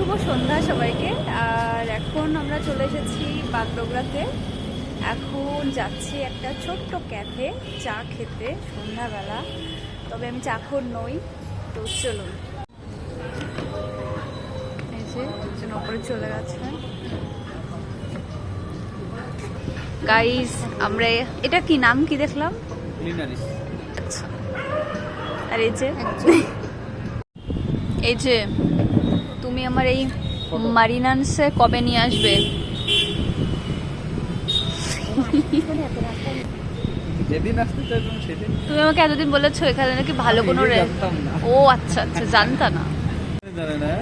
শুভ সন্ধ্যা সবাইকে। আর এখন আমরা চলে এসেছি বাগডোগরাতে। এখন যাচ্ছি একটা ছোট্ট ক্যাফে চা খেতে সন্ধ্যাবেলা, তবে আমি চাখর নই। তো চলুন, এই যে একজন ওপরে চলে গেছে। গাইস, আমরা এটা কি নাম কি দেখলাম? আচ্ছা, আর এই যে তুমি আমার এই মারিনান্সে কবে নিয়ে আসবে? তুমি আমাকে এতদিন বলেছো এখানে নাকি ভালো কোনো ও আচ্ছা আচ্ছা, জানতা না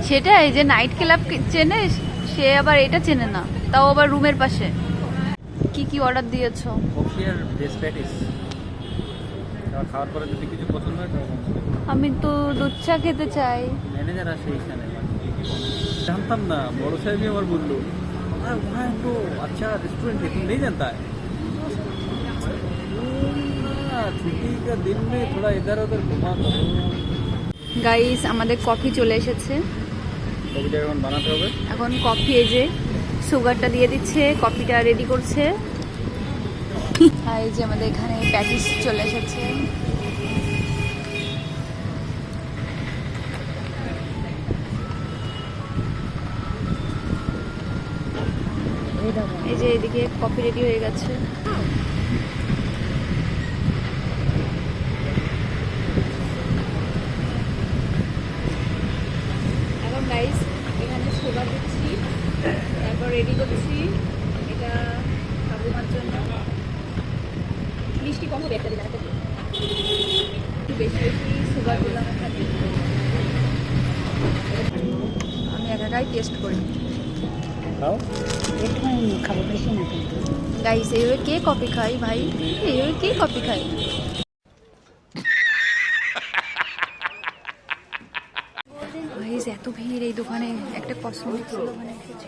সেটা। এই যে নাইট ক্লাব চেনে, সে আবার এটা চেনে না, তাও আবার রুমের পাশে। কি কি অর্ডার দিয়েছো? আমি তো দুধ চা খেতে চাই। ম্যানেজার আসে এখানে, जानता ना, बड़ो साहब भी हमारे बोल लो वहाँ तो अच्छा रेस्टोरेंट है, तुम नहीं जानता है? छुट्टी का दिन में थोड़ा इधर उधर घुमा करो। গাইস, আমাদের কফি চলে এসেছে। কফিটা এখন বানাতে হবে। এখন কফি, এই যে সুগারটা দিয়ে দিচ্ছে, কফিটা রেডি করছে। আর এই যে আমাদের এখানে প্যাটিস চলে এসেছে। এই যে এদিকে কফি রেডি হয়ে গেছে। এখন গাইস এখানে সুগার দিচ্ছি, তারপর রেডি করছি এটা ঠাকুমার জন্য। মিষ্টি কম হবে একটা দিন, একটু বেশি বেশি সুগার দিলাম এখানে। আমি একাই টেস্ট করি। খাবো বেশি না কিন্তু। গাইস, এইভাবে কে কফি খাই ভাই? এইভাবে কে কফি খাই? গাইস, এত ভিড় এই দোকানে। একটা কসমেটিক্স দোকানে এসেছি।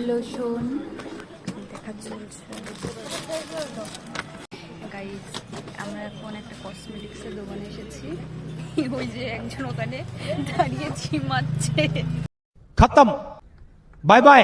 লোশন দেখা চলছে। গাইস, আমরা এখন একটা কসমেটিক্সের দোকানে এসেছি। ওই যে একজন ওখানে দাঁড়িয়ে ঝিমাচ্ছে। खत्म, बाय बाय।